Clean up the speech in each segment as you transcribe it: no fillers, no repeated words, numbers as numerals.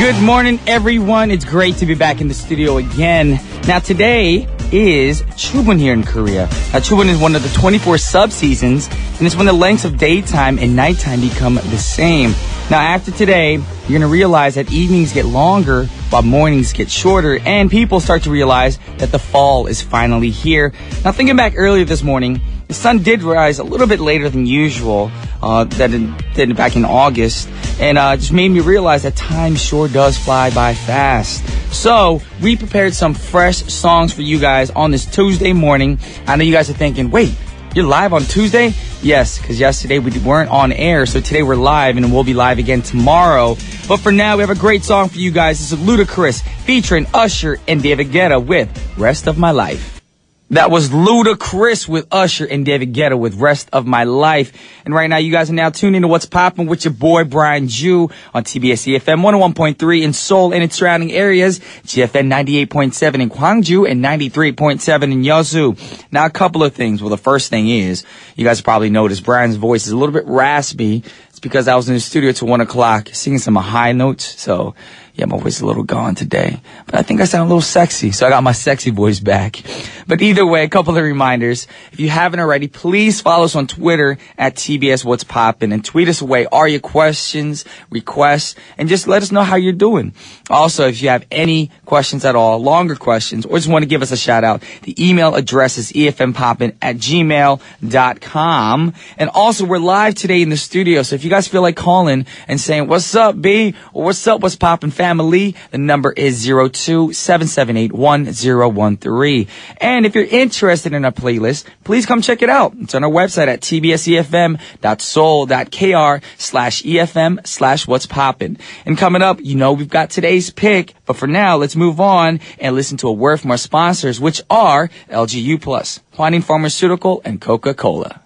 Good morning, everyone. It's great to be back in the studio again. Now, today is Chubun here in Korea. Now, Chubun is one of the 24 sub-seasons, and it's when the lengths of daytime and nighttime become the same. Now, after today, you're going to realize that evenings get longer while mornings get shorter, and people start to realize that the fall is finally here. Now, thinking back earlier this morning, the sun did rise a little bit later than usual, than it did back in August, and just made me realize that time sure does fly by fast. So, we prepared some fresh songs for you guys on this Tuesday morning. I know you guys are thinking, wait, you're live on Tuesday? Yes, because yesterday we weren't on air, so today we're live, and we'll be live again tomorrow. But for now, we have a great song for you guys. This is Ludacris featuring Usher and David Guetta with Rest of My Life. That was Ludacris with Usher and David Guetta with Rest of My Life. And right now, you guys are now tuned into What's Poppin' with your boy, Brian Ju, on TBS efm 101.3 in Seoul and its surrounding areas, GFN 98.7 in Gwangju, and 93.7 in Yeosu. Now, a couple of things. Well, the first thing is, you guys probably noticed Brian's voice is a little bit raspy. It's because I was in the studio till 1 o'clock singing some high notes, so yeah, my voice is a little gone today. But I think I sound a little sexy, so I got my sexy voice back. But either way, a couple of reminders. If you haven't already, please follow us on Twitter at TBS What's Poppin' and tweet us away all your questions, requests, and just let us know how you're doing. Also, if you have any questions at all, longer questions, or just want to give us a shout out, the email address is efmpoppin@gmail.com. And also, we're live today in the studio, so if you guys feel like calling and saying, what's up, B? Or what's up, What's Poppin' family, the number is 02-778-1013. And if you're interested in our playlist, please come check it out. It's on our website at tbsefm.soul.kr/efm/what's poppin'. And coming up, you know we've got today's pick, but for now, let's move on and listen to a word from our sponsors, which are LGU+, Hwanin Pharmaceutical, and Coca-Cola.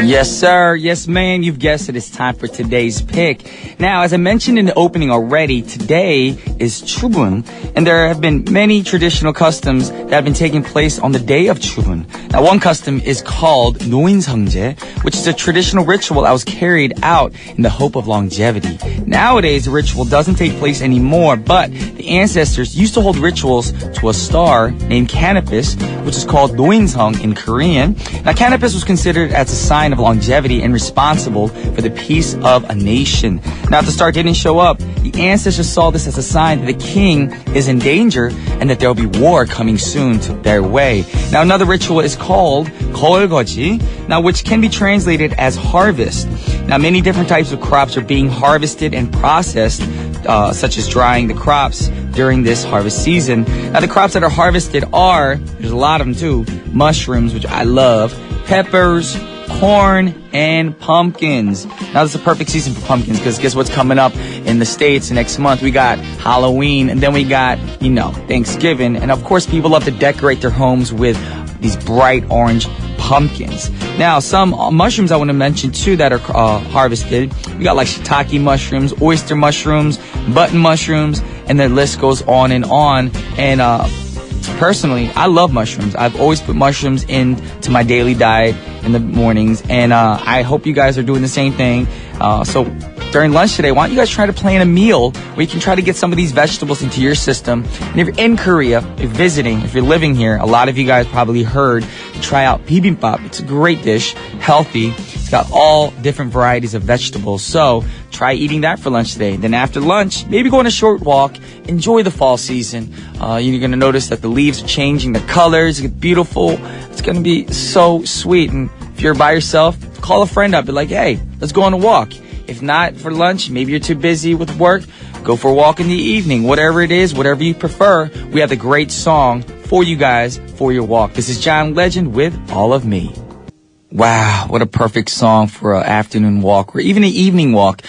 Yes, sir. Yes, ma'am. You've guessed it. It's time for today's pick. Now, as I mentioned in the opening already, today is Chubun, and there have been many traditional customs that have been taking place on the day of Chubun. Now, one custom is called 노인성제, which is a traditional ritual that was carried out in the hope of longevity. Nowadays, the ritual doesn't take place anymore, but the ancestors used to hold rituals to a star named Canopus, which is called 노인성 in Korean. Now, Canopus was considered as a sign of longevity and responsible for the peace of a nation. Now, if the star didn't show up, the ancestors saw this as a sign that the king is in danger and that there will be war coming soon to their way. Now, another ritual is called 거울거지, now which can be translated as harvest. Now, many different types of crops are being harvested and processed, such as drying the crops during this harvest season. Now, the crops that are harvested are, there's a lot of them too, mushrooms, which I love, peppers, corn, and pumpkins. Now, this is a perfect season for pumpkins because guess what's coming up in the States next month? We got Halloween, and then we got, Thanksgiving. And of course, people love to decorate their homes with these bright orange pumpkins. Now, some mushrooms I want to mention too that are harvested. We got like shiitake mushrooms, oyster mushrooms, button mushrooms, and the list goes on and on. And personally, I love mushrooms. I've always put mushrooms into my daily diet in the mornings, and I hope you guys are doing the same thing. So during lunch today, why don't you guys try to plan a meal where you can try to get some of these vegetables into your system. And if you're in Korea, if you're visiting, if you're living here, a lot of you guys probably heard to try out bibimbap. It's a great dish, healthy. It's got all different varieties of vegetables. So try eating that for lunch today. Then after lunch, maybe go on a short walk. Enjoy the fall season. You're going to notice that the leaves are changing, the colors get beautiful. It's going to be so sweet. And if you're by yourself, call a friend up. Be like, hey, let's go on a walk. If not for lunch, maybe you're too busy with work, go for a walk in the evening. Whatever it is, whatever you prefer, we have a great song for you guys for your walk. This is John Legend with All of Me. Wow, what a perfect song for an afternoon walk or even an evening walk.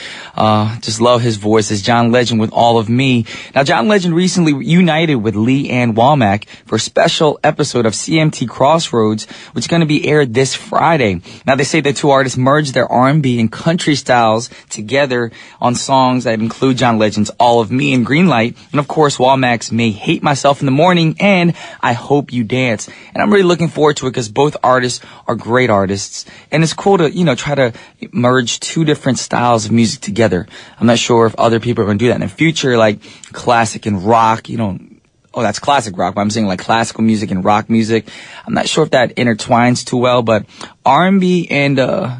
Just love his voice. It's John Legend with All of Me. Now, John Legend recently reunited with Lee Ann Womack for a special episode of CMT Crossroads, which is going to be aired this Friday. Now, they say the two artists merged their R&B and country styles together on songs that include John Legend's All of Me and Greenlight. And of course, Womack's May Hate Myself in the Morning and I Hope You Dance. And I'm really looking forward to it because both artists are great artists. artists. And it's cool to, try to merge two different styles of music together. I'm not sure if other people are going to do that in the future, like classic and rock, oh, that's classic rock, but I'm saying like classical music and rock music. I'm not sure if that intertwines too well, but R&B and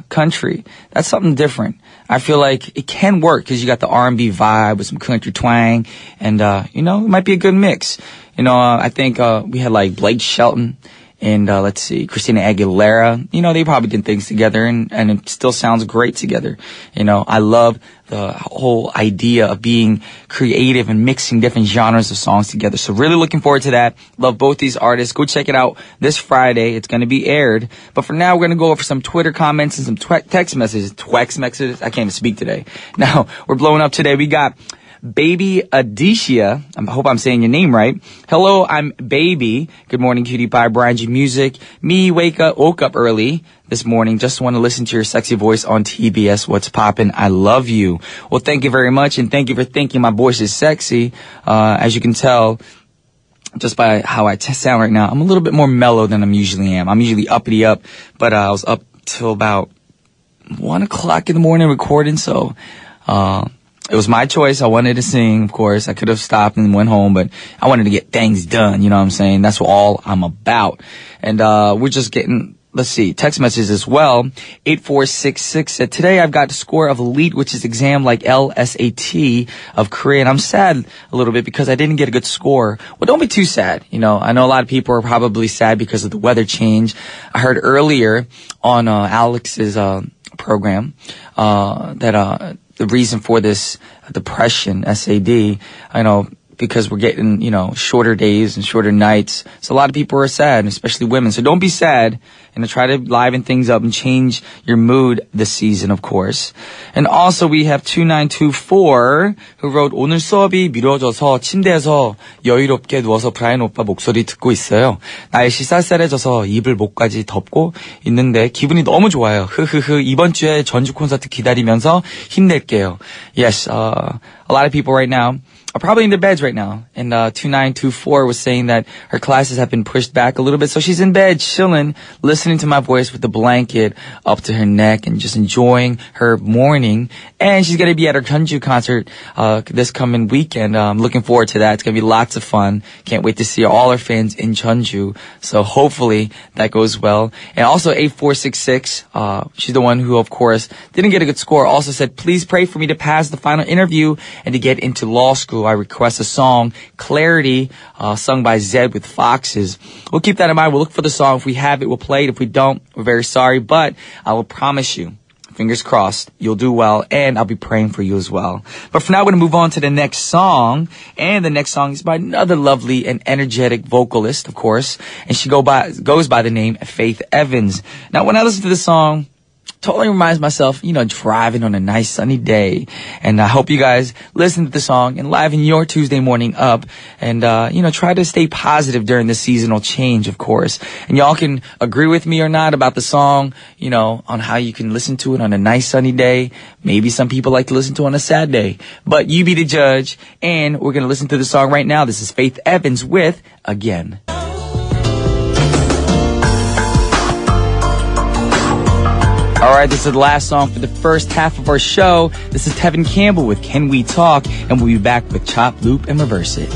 country, that's something different. I feel like it can work because you got the R&B vibe with some country twang, and it might be a good mix. I think we had like Blake Shelton and let's see, Christina Aguilera. They probably did things together, and it still sounds great together. I love the whole idea of being creative and mixing different genres of songs together. So really looking forward to that. Love both these artists. Go check it out this Friday. It's going to be aired. But for now, we're going to go over some Twitter comments and some text messages. Twex messages. I can't even speak today. Now, we're blowing up today. We got Baby Adicia. I hope I'm saying your name right. Hello, I'm Baby. Good morning, cutie pie, Brian G Music. Me woke up early this morning. Just want to listen to your sexy voice on TBS. What's poppin'? I love you. Well, thank you very much, and thank you for thinking my voice is sexy. As you can tell, just by how I sound right now, I'm a little bit more mellow than I usually am. I'm usually uppity up, but I was up till about 1 o'clock in the morning recording, so it was my choice. I wanted to sing, of course. I could have stopped and went home, but I wanted to get things done. You know what I'm saying? That's all I'm about. And we're just getting, let's see, text messages as well. 8466 said, today I've got the score of elite, which is exam like LSAT of Korean. I'm sad a little bit because I didn't get a good score. Well, don't be too sad. I know a lot of people are probably sad because of the weather change. I heard earlier on Alex's program that the reason for this depression, SAD, because we're getting, shorter days and shorter nights. So a lot of people are sad, especially women. So don't be sad, and try to liven things up and change your mood this season, of course. And also we have 2924 who wrote, 오늘 수업이 미뤄져서 침대에서 여유롭게 누워서 브라이언 오빠 목소리 듣고 있어요. 날씨 쌀쌀해져서 이불 목까지 덮고 있는데 기분이 너무 좋아요. 흐흐흐. 이번 주에 전주 콘서트 기다리면서 힘낼게요. Yes, a lot of people right now are probably in their beds right now. And 2924 was saying that her classes have been pushed back a little bit. So she's in bed, chilling, listening to my voice with the blanket up to her neck and just enjoying her morning. And she's going to be at her Jeonju concert this coming weekend. I'm looking forward to that. It's going to be lots of fun. Can't wait to see all her fans in Jeonju. So hopefully that goes well. And also 8466, she's the one who, of course, didn't get a good score. Also said, please pray for me to pass the final interview and to get into law school. I request a song, Clarity, sung by Zed with Foxes. We'll keep that in mind. We'll look for the song. If we have it, we'll play it. If we don't, we're very sorry. But I will promise you, fingers crossed, you'll do well. And I'll be praying for you as well. But for now, we're going to move on to the next song. And the next song is by another lovely and energetic vocalist, of course. And she goes by the name Faith Evans. Now, when I listen to this song, totally reminds myself, driving on a nice sunny day. And I hope you guys listen to the song and liven your Tuesday morning up. And, try to stay positive during the seasonal change, of course. And y'all can agree with me or not about the song, on how you can listen to it on a nice sunny day. Maybe some people like to listen to it on a sad day. But you be the judge. And we're going to listen to the song right now. This is Faith Evans with Again. All right, this is the last song for the first half of our show. This is Tevin Campbell with Can We Talk? And we'll be back with Chop, Loop, and Reverse It.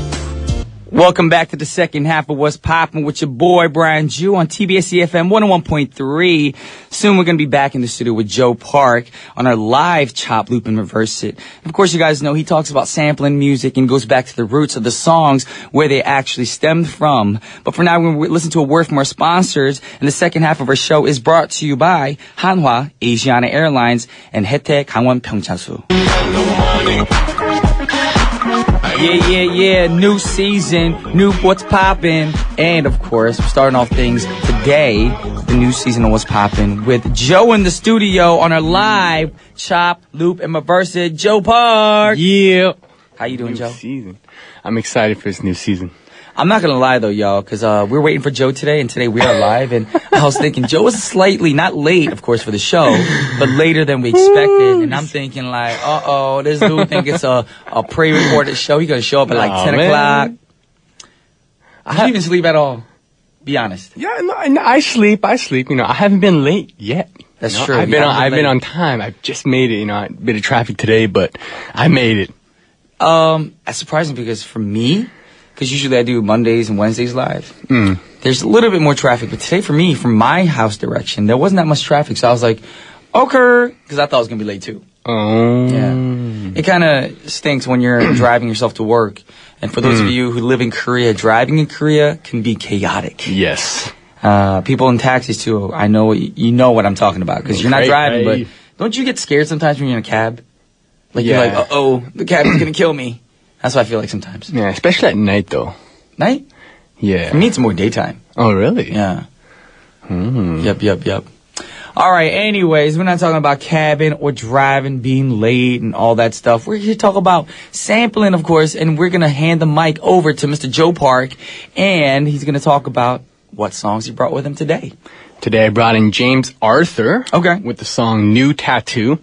Welcome back to the second half of What's Poppin' with your boy, Brian Jew, on TBS efm 101.3. Soon we're going to be back in the studio with Joe Park on our live Chop, Loop, and Reverse It. Of course, you guys know he talks about sampling music and goes back to the roots of the songs where they actually stemmed from. But for now, we're going to listen to a word from our sponsors. And the second half of our show is brought to you by Hanwha, Asiana Airlines, and Hete Gangwon Pyeongchasu. Yeah. New season, new What's Poppin'. And, of course, we're starting off things today, the new season of What's Poppin' with Joe in the studio on our live Chop, Loop, and Reverse It. Joe Park. Yeah. How you doing, Joe? Season. I'm excited for this new season. I'm not going to lie, though, y'all, because we're waiting for Joe today, and today we are live. And I was thinking Joe was slightly, not late, of course, for the show, but later than we expected. And I'm thinking, like, this dude think it's a pre-recorded show. He's going to show up at like 10 o'clock. Did you even sleep at all? Be honest. Yeah, no, I sleep. You know, I haven't been late yet. That's true. I've been on time. I've just made it. You know, a bit of traffic today, but I made it. That's surprising because for me, because usually I do Mondays and Wednesdays live, there's a little bit more traffic. But today for me, from my house direction, there wasn't that much traffic. So I was like, okay, because I thought I was going to be late too. Oh. Yeah. It kind of stinks when you're driving yourself to work. And for those of you who live in Korea, driving in Korea can be chaotic. Yes. People in taxis too. I know you know what I'm talking about because you're not driving, but don't you get scared sometimes when you're in a cab? Like you're like, uh-oh, the cab is going to kill me. That's what I feel like sometimes. Yeah, especially at night though. Night? Yeah. For me, it's more daytime. Oh, really? Yeah. Yep. All right, anyways, we're not talking about cabbing or driving, being late, and all that stuff. We're here to talk about sampling, of course, and we're going to hand the mic over to Mr. Joe Park, and he's going to talk about what songs he brought with him today. Today I brought in James Arthur. Okay. With the song New Tattoo.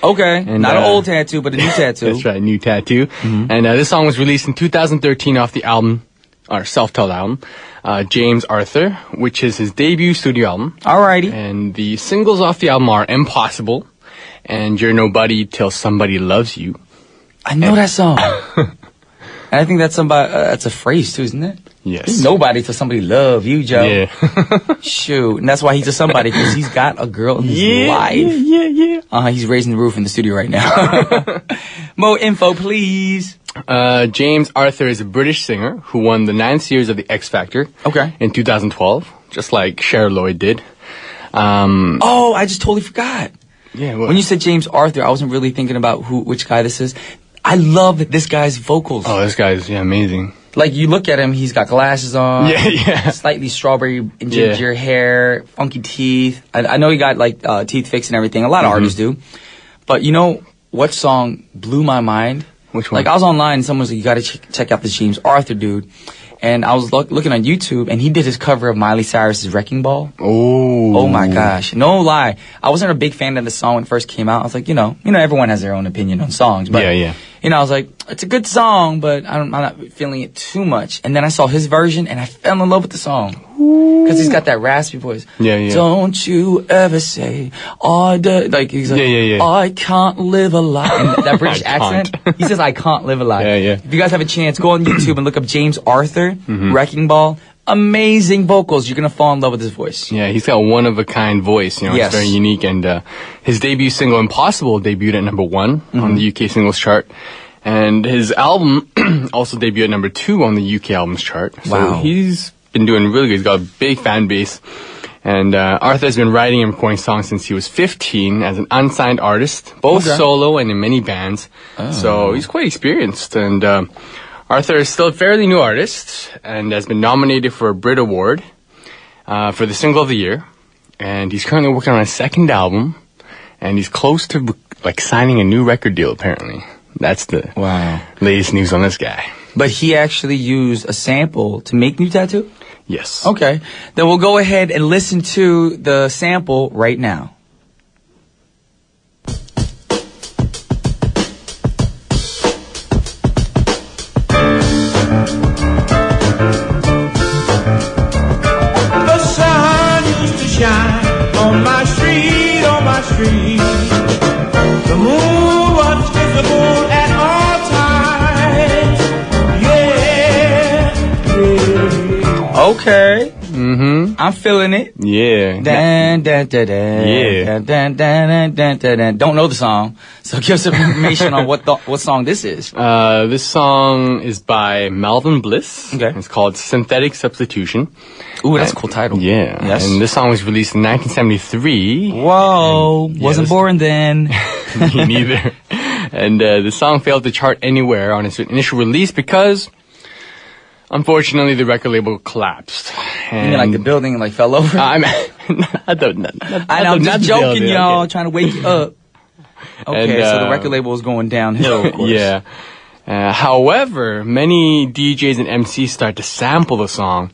Okay. And, not an old tattoo, but a new tattoo. That's right, New Tattoo. And this song was released in 2013 off the album, or self-titled album, James Arthur, which is his debut studio album. Alrighty. And the singles off the album are Impossible and You're Nobody Till Somebody Loves You. I know that song. And I think that's that's a phrase too, isn't it? Yes. He's nobody till somebody love you, Joe. Yeah. Shoot. And that's why he's a somebody, because he's got a girl in his life. Yeah. He's raising the roof in the studio right now. More info, please. James Arthur is a British singer who won the 9th series of the X Factor. Okay. In 2012, just like Cher Lloyd did. I just totally forgot. Yeah. When you said James Arthur, I wasn't really thinking about which guy this is. I love this guy's vocals. Oh, this guy's amazing. Like, you look at him, he's got glasses on. Yeah. Slightly strawberry and ginger hair, funky teeth. I know he got, like, teeth fixed and everything. A lot of artists do. But you know what song blew my mind? Which one? Like, I was online and someone was like, you gotta check out this James Arthur dude. And I was looking on YouTube, and he did his cover of Miley Cyrus's Wrecking Ball. Oh my gosh. No lie. I wasn't a big fan of the song when it first came out. I was like, you know, everyone has their own opinion on songs. But, yeah. You know, I was like, it's a good song, but I'm not feeling it too much. And then I saw his version, and I fell in love with the song. Because he's got that raspy voice. Yeah. Don't you ever say, he's like, I can't live a lie. And that British accent, he says, I can't live a lie. Yeah. If you guys have a chance, go on YouTube and look up James Arthur, Wrecking Ball. Amazing vocals. You're going to fall in love with his voice. Yeah, he's got one-of-a-kind voice. You know, Yes. It's very unique. And his debut single, Impossible, debuted at number 1 on the UK singles chart. And his album also debuted at number 2 on the UK albums chart. So Wow. he's been doing really good. He's got a big fan base. And Arthur has been writing and recording songs since he was 15 as an unsigned artist, both solo and in many bands. So he's quite experienced. And Arthur is still a fairly new artist and has been nominated for a Brit Award for the Single of the Year. And he's currently working on his second album. And he's close to signing a new record deal, apparently. That's the latest news on this guy. But he actually used a sample to make New Tattoo? Yes. Okay. Then we'll go ahead and listen to the sample right now. The sun used to shine on my street. The moon was visible at all times. Yeah. Okay. I'm feeling it. Yeah. Dun, dun, dun, dun, Yeah. dun, dun, dun, dun, dun, dun. Don't know the song, so give us some information on what song this is. This song is by Melvin Bliss. Okay. It's called Synthetic Substitution. Ooh, that's a cool title. Yeah. Yes. And this song was released in 1973. Whoa. Wasn't born then. Me neither. And the song failed to chart anywhere on its initial release because, unfortunately, the record label collapsed. And You mean like the building fell over? I know, I'm just joking, y'all, trying to wake you up. Okay, And, so the record label was going downhill, of course. Yeah. However, many DJs and MCs start to sample the song.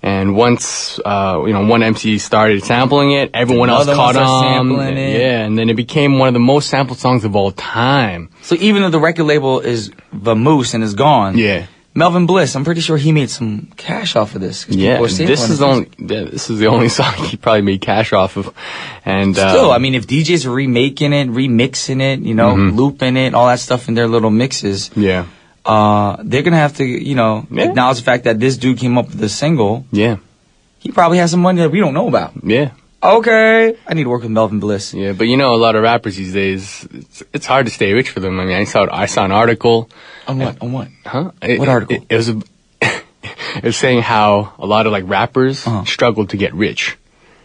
And once, one MC started sampling it, everyone else Another one caught started on. sampling it. Yeah, and then it became one of the most sampled songs of all time. So even though the record label is vamoose and is gone, Yeah. Melvin Bliss, I'm pretty sure he made some cash off of this. Yeah, this is the only song he probably made cash off of. And still, I mean, if DJs are remaking it, remixing it, you know, looping it, all that stuff in their little mixes, yeah, they're gonna have to, you know, acknowledge the fact that this dude came up with a single. Yeah, he probably has some money that we don't know about. Yeah. Okay, I need to work with Melvin Bliss. Yeah, but you know, a lot of rappers these days, it's hard to stay rich for them. I mean, I saw an article. On what? On what? Huh? What article? It was it was saying how a lot of like rappers struggle to get rich.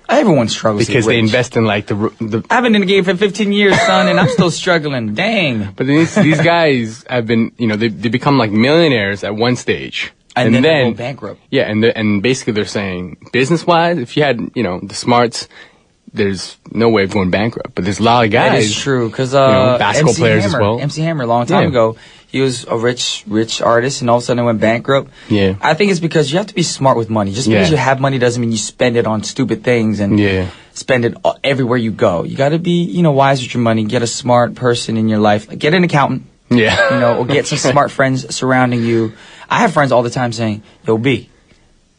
Everyone struggles because they invest in like the. I've been in the game for 15 years, son, and I'm still struggling. Dang. But these guys have been, you know, they become like millionaires at one stage. And then they go bankrupt. Yeah, and basically they're saying, business-wise, if you had, you know, the smarts, there's no way of going bankrupt. But there's a lot of guys. That is true, because basketball MC players Hammer, as well. MC Hammer, a long time ago, he was a rich artist, and all of a sudden he went bankrupt. Yeah. I think it's because you have to be smart with money. Just because you have money doesn't mean you spend it on stupid things and spend it everywhere you go. You got to be, you know, wise with your money. Get a smart person in your life. Like, get an accountant. Yeah. You know, or get some smart friends surrounding you. I have friends all the time saying, yo, B,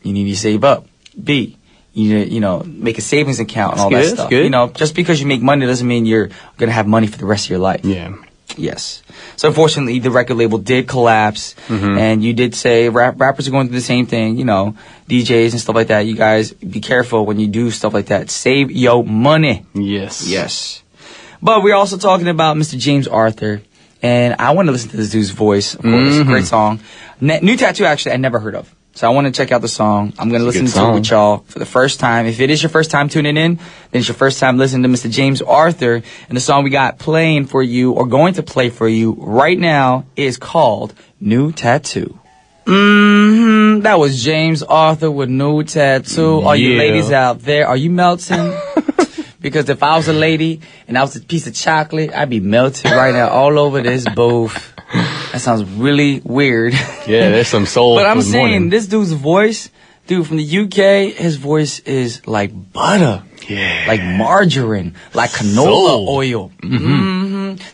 you need to save up. B, you need to, you know, make a savings account and all that stuff. Good. You know, just because you make money doesn't mean you're going to have money for the rest of your life. Yeah. Yes. So unfortunately, the record label did collapse. And you did say rappers are going through the same thing, you know, DJs and stuff like that. You guys be careful when you do stuff like that. Save your money. Yes. Yes. But we're also talking about Mr. James Arthur. And I want to listen to this dude's voice, of course. Great song. New Tattoo, actually, I never heard of. So I want to check out the song. I'm going to listen to it with y'all for the first time. If it is your first time tuning in, then it's your first time listening to Mr. James Arthur. And the song we got playing for you, or going to play for you right now, is called New Tattoo. That was James Arthur with New Tattoo. All you ladies out there, are you melting? Because if I was a lady and I was a piece of chocolate, I'd be melted right now all over this booth. That sounds really weird. Yeah, there's some soul. But I'm saying, this dude's voice, dude from the UK, his voice is like butter. Yeah. Like margarine. Like canola oil.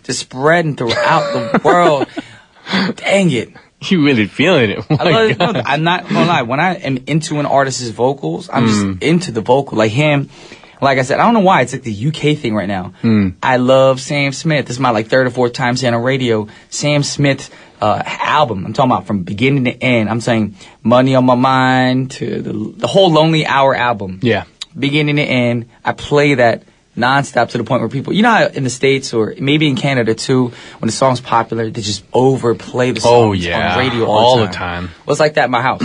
Just spreading throughout the world. Dang it. You really feeling it. I'm not gonna lie. When I am into an artist's vocals, I'm just into the vocal. Like him. Like I said, I don't know why. It's like the UK thing right now. I love Sam Smith. This is my like third or fourth time saying on radio. Sam Smith album. I'm talking about from beginning to end. I'm saying Money on My Mind to the whole Lonely Hour album. Yeah. Beginning to end. I play that nonstop to the point where people, you know how in the States or maybe in Canada too, when the song's popular, they just overplay the songs on radio all the time. Well, it's like that in my house.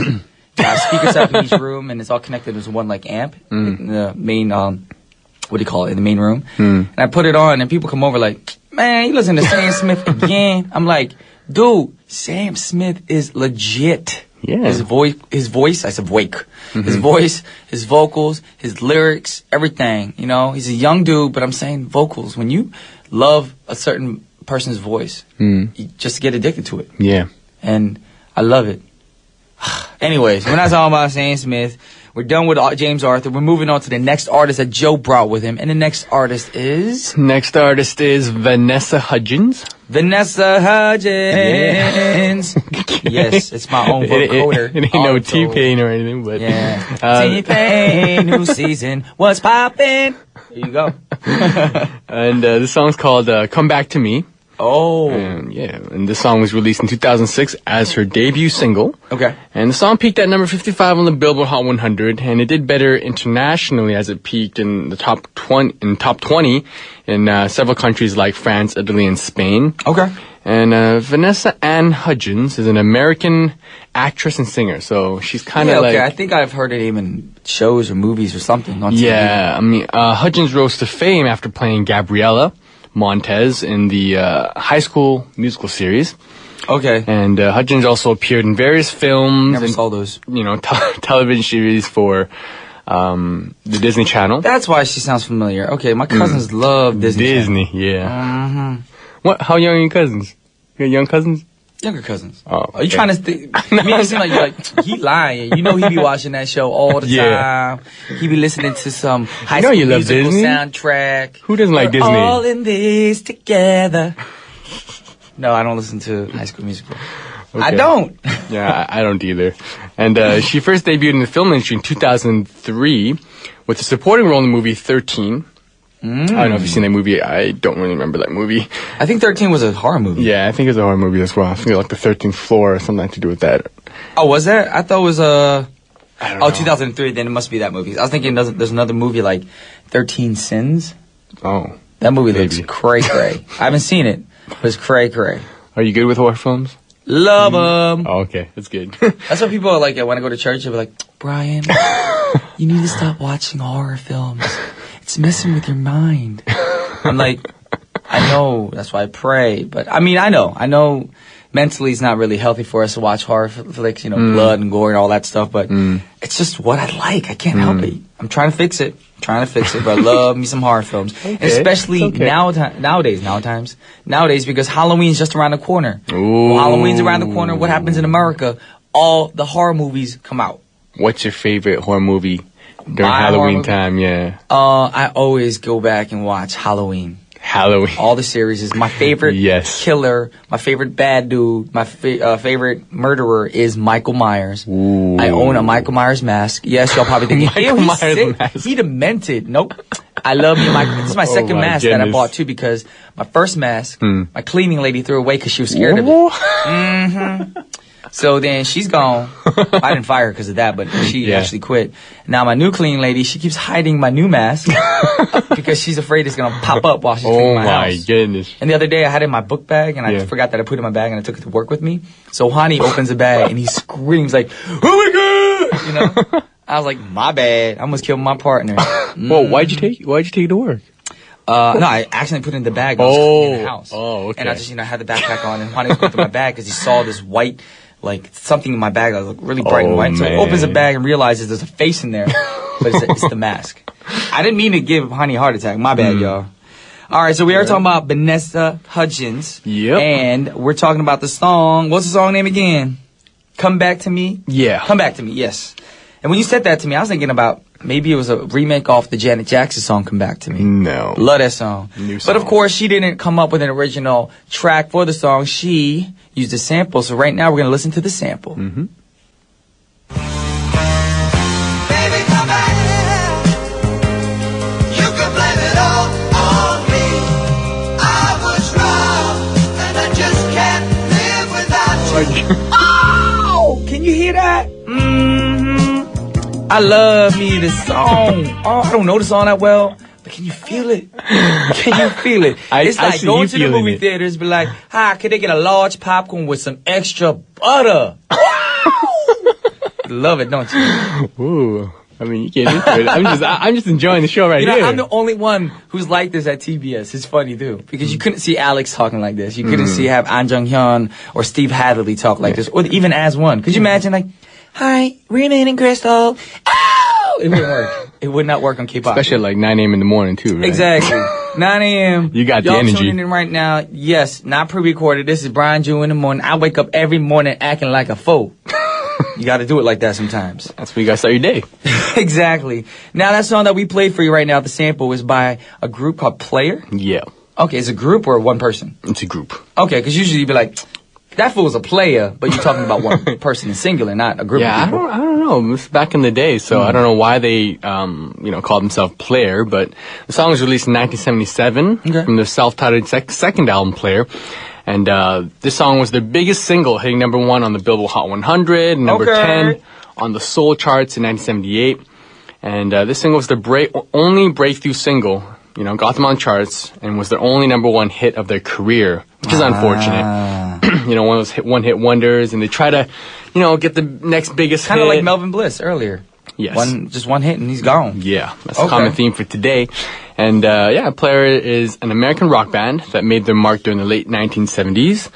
Speakers up in each room, and it's all connected as one like amp in the main what do you call it, in the main room. And I put it on, and people come over like, man, you listen to Sam Smith again? I'm like, dude, Sam Smith is legit. Yeah. His voice, I said wake. His voice, his vocals, his lyrics, everything. You know, he's a young dude, but I'm saying vocals. When you love a certain person's voice, you just get addicted to it. Yeah. And I love it. Anyways, we're not talking about Sam Smith. We're done with James Arthur. We're moving on to the next artist that Joe brought with him. And the next artist is? Next artist is Vanessa Hudgens. Vanessa Hudgens. Yes, it's my own vocoder. It ain't no T-Pain or anything, but... Yeah. T-Pain, new season, what's poppin'? There you go. And the song's called Come Back to Me. Oh. And this song was released in 2006 as her debut single. Okay. And the song peaked at number 55 on the Billboard Hot 100, and it did better internationally as it peaked in the top 20 in several countries like France, Italy, and Spain. Okay. And Vanessa Ann Hudgens is an American actress and singer, so she's kind of like... I think I've heard her name in shows or movies or something on TV. Yeah, I mean, Hudgens rose to fame after playing Gabriella Montez in the High School Musical series. Okay. And Hudgens also appeared in various films. Never saw those. You know, television series for the Disney Channel. That's why she sounds familiar. Okay, my cousins love Disney. Disney, yeah. What? How young are your cousins? You got young cousins? Younger cousins. Oh, Are you trying to make it seem like you're like, he lying. You know he be watching that show all the time. He be listening to some High School Musical soundtrack. Who doesn't like Disney? All in this together. No, I don't listen to High School Musical. Okay. I don't. Yeah, I don't either. And she first debuted in the film industry in 2003 with a supporting role in the movie 13. I don't know if you've seen that movie. I don't really remember that movie. I think 13 was a horror movie. Yeah, I think it's a horror movie as well. I think like the 13th floor or something to do with that. Oh, was that? I thought it was I don't know. 2003. Then it must be that movie. I was thinking there's another movie like 13 Sins. Oh. That movie Maybe. looks cray-cray. I haven't seen it, but it's cray-cray. Are you good with horror films? Love them. Oh, okay. That's good. That's what people are like when I go to church. They'll be like, Brian, you need to stop watching horror films. It's messing with your mind. I'm like, I know. That's why I pray. But, I mean, I know mentally it's not really healthy for us to watch horror flicks, blood and gore and all that stuff. But it's just what I like. I can't help it. I'm trying to fix it. But I love me some horror films. Okay. And especially nowadays, because Halloween's just around the corner. Ooh. Well, Halloween's around the corner. What happens in America? All the horror movies come out. What's your favorite horror movie during Halloween time? Yeah. I always go back and watch Halloween. All the series is my favorite killer, my favorite bad dude, my favorite murderer is Michael Myers. Ooh. I own a Michael Myers mask. Yes, y'all probably thinking, he's sick. He demented. Nope. I love me Michael. This is my second mask that I bought too because my first mask, my cleaning lady threw away because she was scared of it. So then she's gone. I didn't fire her because of that, but she actually quit. Now my new cleaning lady, she keeps hiding my new mask because she's afraid it's going to pop up while she's cleaning my house. Oh my goodness. And the other day I had it in my book bag and I forgot that I put it in my bag and I took it to work with me. So Hani opens the bag and he screams like, oh my God! I was like, my bad. I almost killed my partner. Well, why'd you take it to work? No, I accidentally put it in the bag when I was cleaning the house. Oh, okay. And I just, had the backpack on and Hani was going through my bag because he saw this white, something in my bag that was really bright and white. So he opens the bag and realizes there's a face in there, but it's the mask. I didn't mean to give Hani a heart attack. My bad, y'all. All right, so we are talking about Vanessa Hudgens. Yep. And we're talking about the song. What's the song name again? Come Back to Me? Yeah. Come Back to Me, yes. And when you said that to me, I was thinking about maybe it was a remake off the Janet Jackson song, Come Back to Me. No. Love that song. New song. But of course, she didn't come up with an original track for the song. She used a sample. So right now, we're going to listen to the sample. Mm-hmm. Baby, come back. You can blame it all on me. I was wrong, and I just can't live without you. Oh! Can you hear that? I love me this song. Oh, I don't know the song that well, but can you feel it? Can you feel it? It's like going to the movie theaters, be like, hi, could they get a large popcorn with some extra butter? Love it, don't you? Ooh. I mean, you get into it. I'm just enjoying the show right here. I'm the only one who's like this at TBS. It's funny too, because you couldn't see Alex talking like this. You couldn't have An Jung-hyun or Steve Hadley talk like this, or even As One. Could you imagine like, hi, Raymond and Crystal. Oh! It wouldn't work. It would not work on K-pop. Especially at like 9 a.m. in the morning too, right? Exactly. 9 a.m. You got the Y'all energy. tuning in right now. Yes, not pre-recorded. This is Brian Jew in the morning. I wake up every morning acting like a fool. You got to do it like that sometimes. That's where you got to start your day. Exactly. Now, that song that we played for you right now, the sample, is by a group called Player. Yeah. Okay, it's a group or one person? It's a group. Okay, because usually you'd be like, that fool's a player, but you're talking about one person in singular, not a group of people. I don't know. It was back in the day, so I don't know why they, called themselves Player, but the song was released in 1977 from their self-titled second album, Player. And this song was their biggest single, hitting number 1 on the Billboard Hot 100, number 10 on the Soul charts in 1978. And this single was their only breakthrough single, got them on charts, and was their only number 1 hit of their career, which is unfortunate. One of those one-hit wonders, and they try to, get the next biggest hit. Kind of like Melvin Bliss earlier. Yes. Just one hit and he's gone. Yeah, that's a common theme for today. And Player is an American rock band that made their mark during the late 1970s.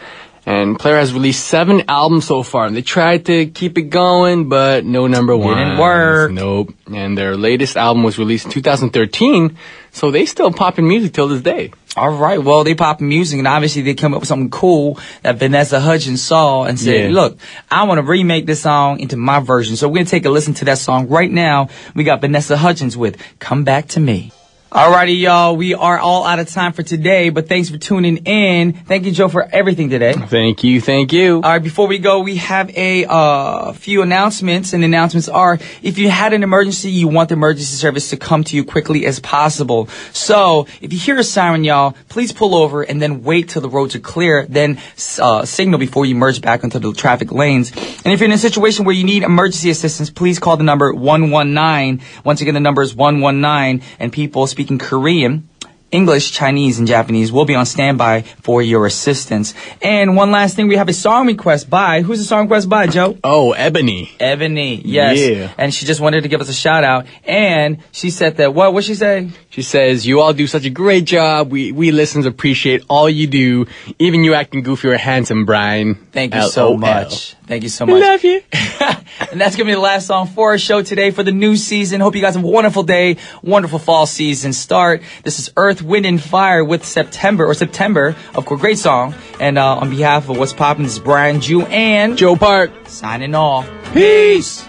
And Player has released 7 albums so far. And they tried to keep it going, but no number 1. Didn't work. Nope. And their latest album was released in 2013, so they still popping music till this day. All right. Well, they popping music, and obviously they come up with something cool that Vanessa Hudgens saw and said, look, I want to remake this song into my version. So we're going to take a listen to that song right now. We got Vanessa Hudgens with Come Back to Me. Alrighty, y'all. We are all out of time for today, but thanks for tuning in. Thank you, Joe, for everything today. Thank you. All right, before we go, we have a few announcements, and the announcements are, if you had an emergency, you want the emergency service to come to you quickly as possible. So, if you hear a siren, y'all, please pull over and then wait till the roads are clear, then signal before you merge back into the traffic lanes. And if you're in a situation where you need emergency assistance, please call the number 119. Once again, the number is 119, and people speaking Korean, English, Chinese, and Japanese will be on standby for your assistance. And one last thing, we have a song request by, who's the song request by, Joe? Oh, Ebony. Ebony, yes. Yeah. And she just wanted to give us a shout out. And she said that, what'd she say? She says, you all do such a great job. We listeners appreciate all you do. Even you acting goofy or handsome, Brian. Thank you so much. Thank you so much. Love you. And that's going to be the last song for our show today for the new season. Hope you guys have a wonderful day, wonderful fall season start. This is Earth, Wind, and Fire with September. Of course, great song. And on behalf of What's Poppin', this is Brian, Ju, and Joe Park signing off. Peace.